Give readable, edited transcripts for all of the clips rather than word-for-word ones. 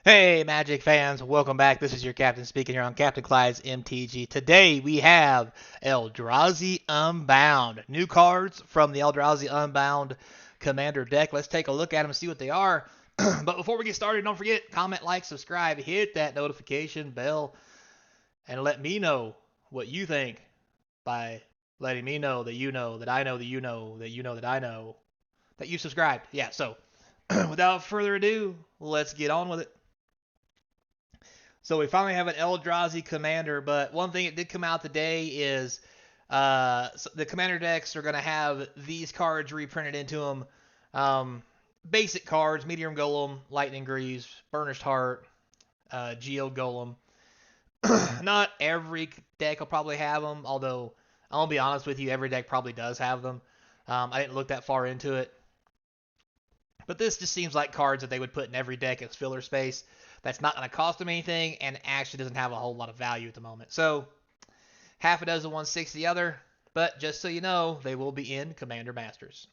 Hey, Magic fans, welcome back. This is your captain speaking here on Capnclydes MTG. Today we have Eldrazi Unbound. New cards from the Eldrazi Unbound Commander deck. Let's take a look at them and see what they are. But before we get started, don't forget, comment, like, subscribe, hit that notification bell, and let me know what you think by letting me know that you know, that I know that you know, that you know that I know, that you subscribed. Yeah, so without further ado, let's get on with it. So we finally have an Eldrazi commander, but one thing that did come out today is the commander decks are going to have these cards reprinted into them. Basic cards: Meteor Golem, Lightning Greaves, Burnished Heart, Geo Golem. Not every deck will probably have them, although I'll be honest with you, every deck probably does have them. I didn't look that far into it. But this just seems like cards that they would put in every deck as filler space. That's not going to cost them anything and actually doesn't have a whole lot of value at the moment. So half a dozen, 1/6 the other. But just so you know, they will be in Commander Masters.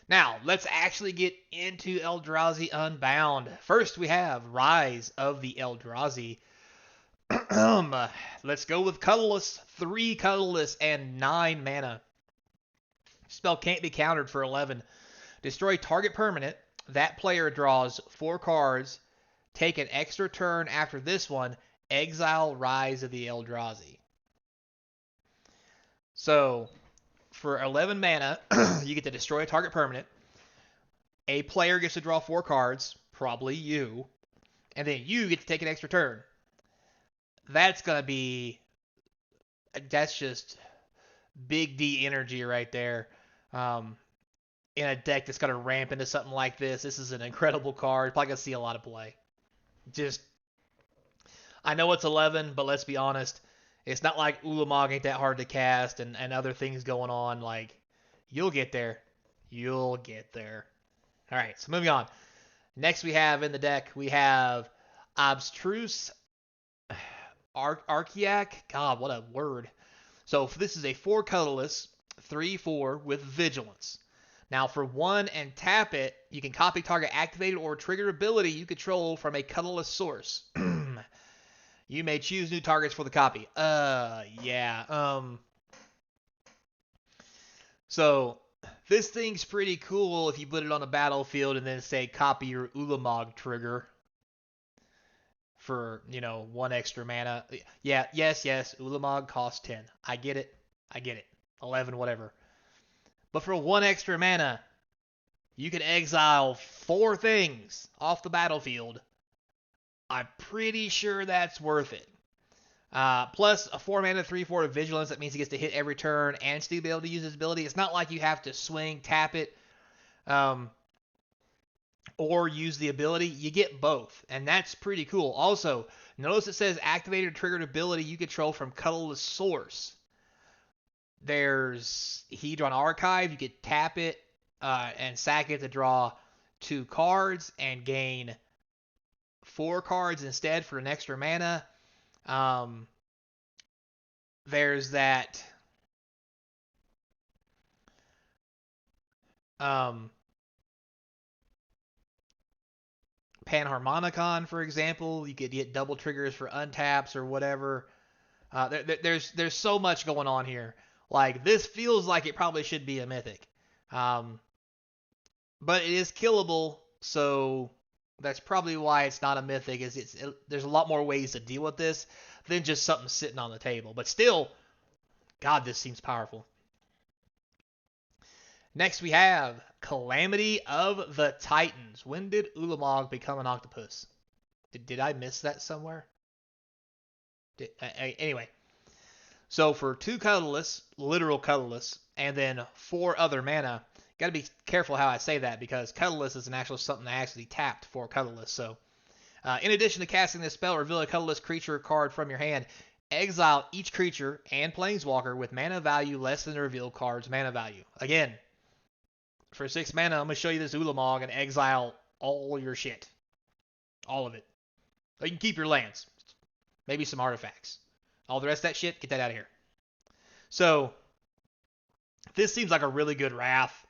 Now, let's actually get into Eldrazi Unbound. First, we have Rise of the Eldrazi. Let's go with Colorless. 3 colorless and 9 mana. Spell can't be countered for 11. Destroy target permanent. That player draws 4 cards. Take an extra turn after this one. Exile Rise of the Eldrazi. So, for 11 mana, you get to destroy a target permanent. A player gets to draw 4 cards, probably you, and then you get to take an extra turn. That's just big D energy right there. In a deck that's going to ramp into something like this, this is an incredible card. Probably going to see a lot of play. Just, I know it's 11, but let's be honest. It's not like Ulamog ain't that hard to cast and other things going on. Like, you'll get there. You'll get there. All right, so moving on. Next we have in the deck, we have Abstruse Archeac. God, what a word. So this is a 4 colorless, 3/4 with Vigilance. Now for 1 and tap it, you can copy target activated or triggered ability you control from a colorless source. You may choose new targets for the copy. Yeah. So this thing's pretty cool if you put it on the battlefield and then say copy your Ulamog trigger for, 1 extra mana. Yeah, yes. Ulamog costs 10. I get it. 11, whatever. But for 1 extra mana, you can exile 4 things off the battlefield. I'm pretty sure that's worth it. Plus a 4 mana 3/4 of Vigilance. That means he gets to hit every turn and still be able to use his ability. It's not like you have to swing, tap it, or use the ability. You get both, and that's pretty cool. Also, notice it says activated or triggered ability you control from colorless source. There's Hedron Archive. You could tap it and sack it to draw 2 cards and gain 4 cards instead for an extra mana. There's that Panharmonicon, for example. You could get double triggers for untaps or whatever. There's so much going on here. Like, this feels like it probably should be a mythic. But it is killable, so that's probably why it's not a mythic. There's a lot more ways to deal with this than just something sitting on the table. But still, God, this seems powerful. Next we have Calamity of the Titans. When did Ulamog become an octopus? Did I miss that somewhere? Anyway, so for 2 colorless, literal colorless, and then 4 other mana, gotta be careful how I say that because colorless is an actual something I actually tapped for colorless. So, in addition to casting this spell, reveal a colorless creature card from your hand. Exile each creature and planeswalker with mana value less than the reveal card's mana value. Again, for 6 mana, I'm going to show you this Ulamog and exile all your shit. All of it. You can keep your lands. Maybe some artifacts. All the rest of that shit, get that out of here. So, this seems like a really good Wrath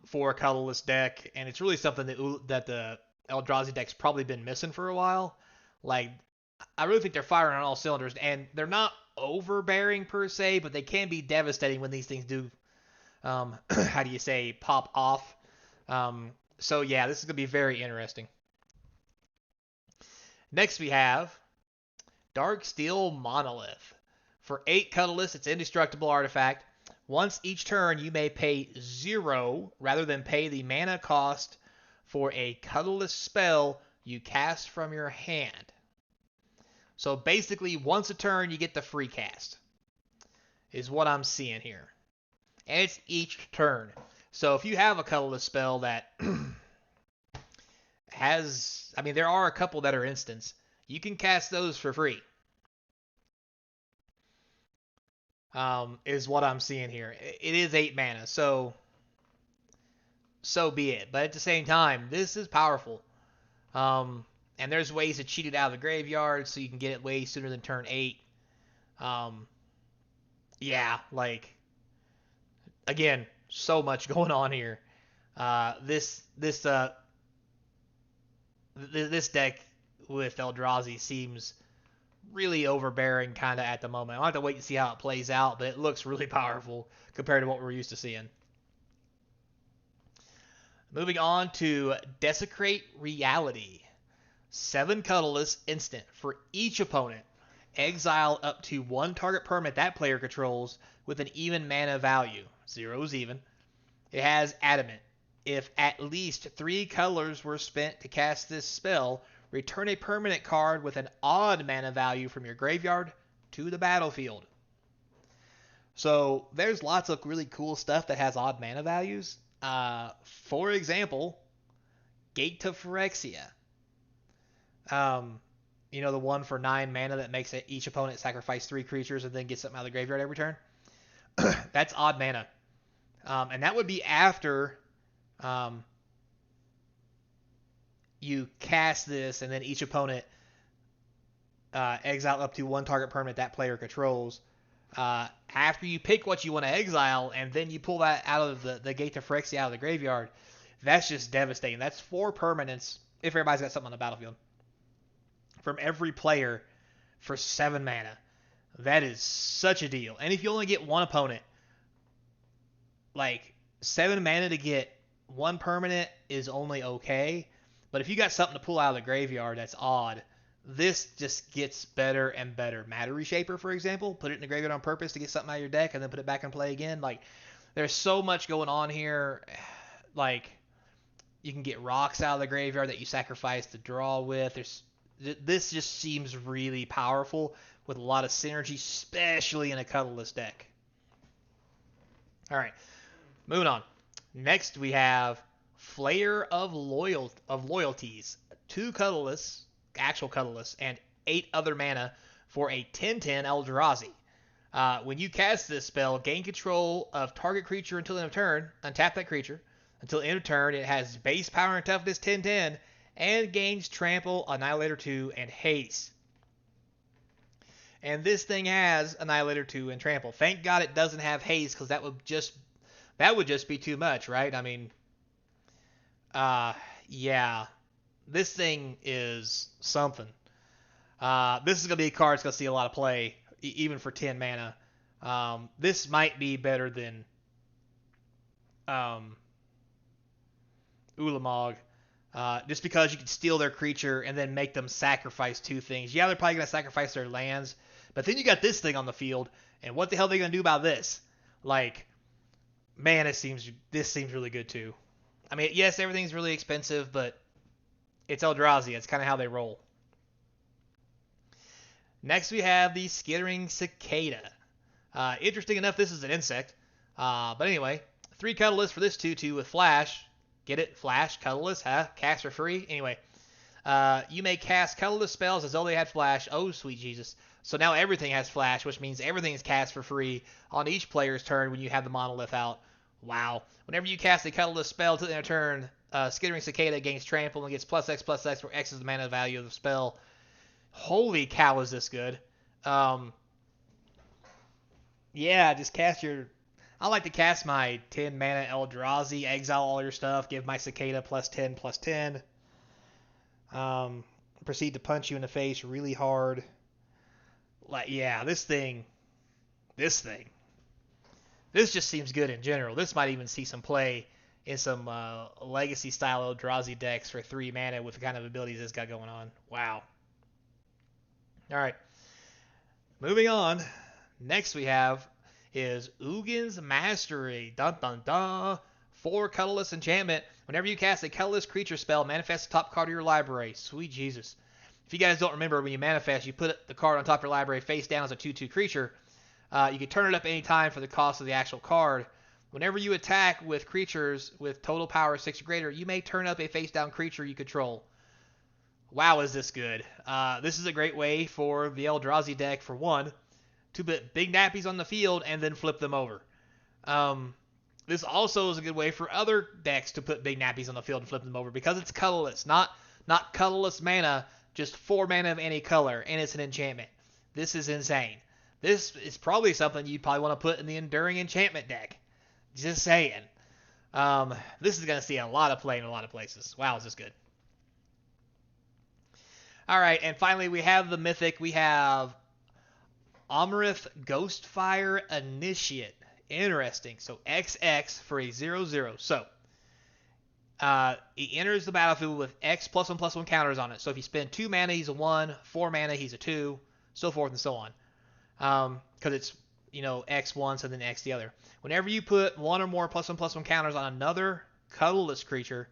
for a colorless deck, and it's really something that the Eldrazi deck's probably been missing for a while. Like, I really think they're firing on all cylinders, and they're not overbearing per se, but they can be devastating when these things do, how do you say, pop off. So yeah, this is going to be very interesting. Next we have Darksteel Monolith. For 8 colorless, it's an indestructible artifact. Once each turn, you may pay 0 rather than pay the mana cost for a colorless spell you cast from your hand. So basically, once a turn, you get the free cast, is what I'm seeing here. And it's each turn. So if you have a colorless spell that has, I mean, there are a couple that are instants, you can cast those for free. Is what I'm seeing here. It is 8 mana, so be it. But at the same time, this is powerful. And there's ways to cheat it out of the graveyard so you can get it way sooner than turn 8. Yeah, like, again, so much going on here. This deck with Eldrazi seems really overbearing kind of at the moment. I'll have to wait to see how it plays out, but it looks really powerful compared to what we're used to seeing. Moving on to Desecrate Reality. 7 colorless instant for each opponent. Exile up to 1 target permanent that player controls with an even mana value. 0 is even. It has Adamant. If at least 3 colors were spent to cast this spell, return a permanent card with an odd mana value from your graveyard to the battlefield. So there's lots of really cool stuff that has odd mana values. For example, Gate to Phyrexia. You know, the one for 9 mana that makes each opponent sacrifice 3 creatures and then get something out of the graveyard every turn. That's odd mana. And that would be after you cast this, and then each opponent exile up to 1 target permanent that player controls. After you pick what you want to exile, and then you pull that out of the Gate to Phyrexia out of the graveyard, that's just devastating. That's 4 permanents if everybody's got something on the battlefield from every player for 7 mana. That is such a deal. And if you only get one opponent, like 7 mana to get 1 permanent is only okay. But if you got something to pull out of the graveyard that's odd, this just gets better and better. Matter Reshaper, for example, put it in the graveyard on purpose to get something out of your deck and then put it back in play again. Like, there's so much going on here. Like, you can get rocks out of the graveyard that you sacrifice to draw with. This just seems really powerful with a lot of synergy, especially in a colorless deck. All right, moving on. Next we have Flayer of Loyalties. 2 colorless, actual colorless, and 8 other mana for a 10/10 Eldrazi. When you cast this spell, gain control of target creature until end of turn. Untap that creature. Until end of turn, it has base power and toughness 10/10, and gains Trample, Annihilator 2, and Haste. And this thing has Annihilator 2 and Trample. Thank God it doesn't have Haste, because that would just be too much, right? I mean, yeah. This thing is something. This is going to be a card that's going to see a lot of play, even for 10 mana. This might be better than Ulamog. Just because you can steal their creature and then make them sacrifice 2 things. Yeah, they're probably going to sacrifice their lands, but then you got this thing on the field, and what the hell are they going to do about this? Like, man, this seems really good too. I mean, yes, everything's really expensive, but it's Eldrazi. It's kind of how they roll. Next, we have the Skittering Cicada. Interesting enough, this is an insect. But anyway, 3 colorless for this 2/2 with flash. Get it? Flash, colorless, huh? Cast for free? Anyway, you may cast colorless spells as though they had flash. Oh, sweet Jesus. So now everything has flash, which means everything is cast for free on each player's turn when you have the monolith out. Wow. Whenever you cast a colorless spell to the end of turn, Skittering Cicada gains Trample and gets +X/+X, where X is the mana value of the spell. Holy cow, is this good. Yeah, just cast your... I like to cast my 10 mana Eldrazi, exile all your stuff, give my Cicada +10/+10. Proceed to punch you in the face really hard. Like, yeah, this just seems good in general. This might even see some play in some legacy style Eldrazi decks for 3 mana with the kind of abilities it's got going on. Wow. All right. Moving on. Next we have is Ugin's Mastery. Dun dun dun. 4 colorless enchantment. Whenever you cast a colorless creature spell, manifest the top card of your library. Sweet Jesus. If you guys don't remember, when you manifest, you put the card on top of your library face down as a 2/2 creature. You can turn it up any time for the cost of the actual card. Whenever you attack with creatures with total power 6 or greater, you may turn up a face down creature you control. Wow, is this good. This is a great way for the Eldrazi deck, for one, to put big nappies on the field and then flip them over. This also is a good way for other decks to put big nappies on the field and flip them over because it's colorless. Not colorless mana, just 4 mana of any color, and it's an enchantment. This is insane. This is probably something you probably want to put in the Enduring Enchantment deck. Just saying. This is going to see a lot of play in a lot of places. Wow, is this good. All right, and finally we have the Mythic. We have Omarthis Ghostfire Initiate. Interesting. So XX for a 0/0. So he enters the battlefield with X +1/+1 counters on it. So if you spend 2 mana, he's a 1. 4 mana, he's a 2. So forth and so on. Because it's, X once and then X the other. Whenever you put 1 or more +1/+1 counters on another colorless creature,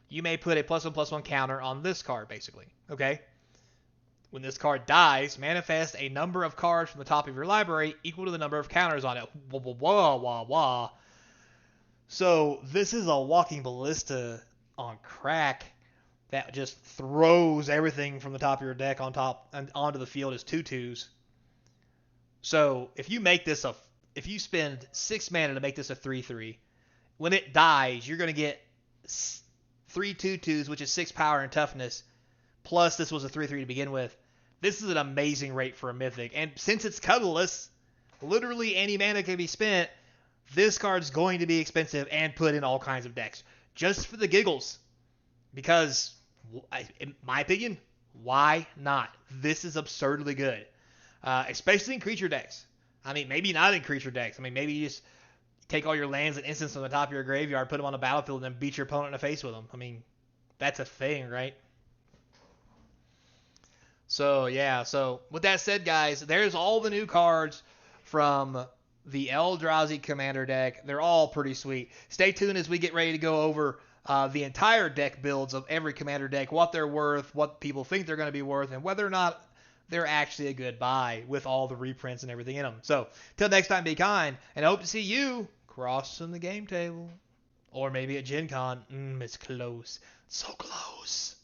you may put a +1/+1 counter on this card, basically. Okay? When this card dies, manifest a number of cards from the top of your library equal to the number of counters on it. Wah, wah, wah, wah, wah. So this is a walking ballista on crack that just throws everything from the top of your deck on top and onto the field as 2/2s. So if you spend 6 mana to make this a 3/3, when it dies, you're going to get 3 2/2s, which is 6 power and toughness. Plus, this was a 3/3 to begin with. This is an amazing rate for a Mythic. And since it's colorless, literally any mana can be spent. This card's going to be expensive and put in all kinds of decks. Just for the giggles. Because, in my opinion, why not? This is absurdly good. Especially in creature decks. I mean, maybe not in creature decks. I mean, maybe you just take all your lands and instants from the top of your graveyard, put them on the battlefield, and then beat your opponent in the face with them. I mean, that's a thing, right? So, yeah. So, with that said, guys, there's all the new cards from the Eldrazi Commander deck. They're all pretty sweet. Stay tuned as we get ready to go over the entire deck builds of every Commander deck, what they're worth, what people think they're going to be worth, and whether or not they're actually a good buy with all the reprints and everything in them. So, till next time, be kind, and I hope to see you crossing the game table. Or maybe at Gen Con. It's close. So close.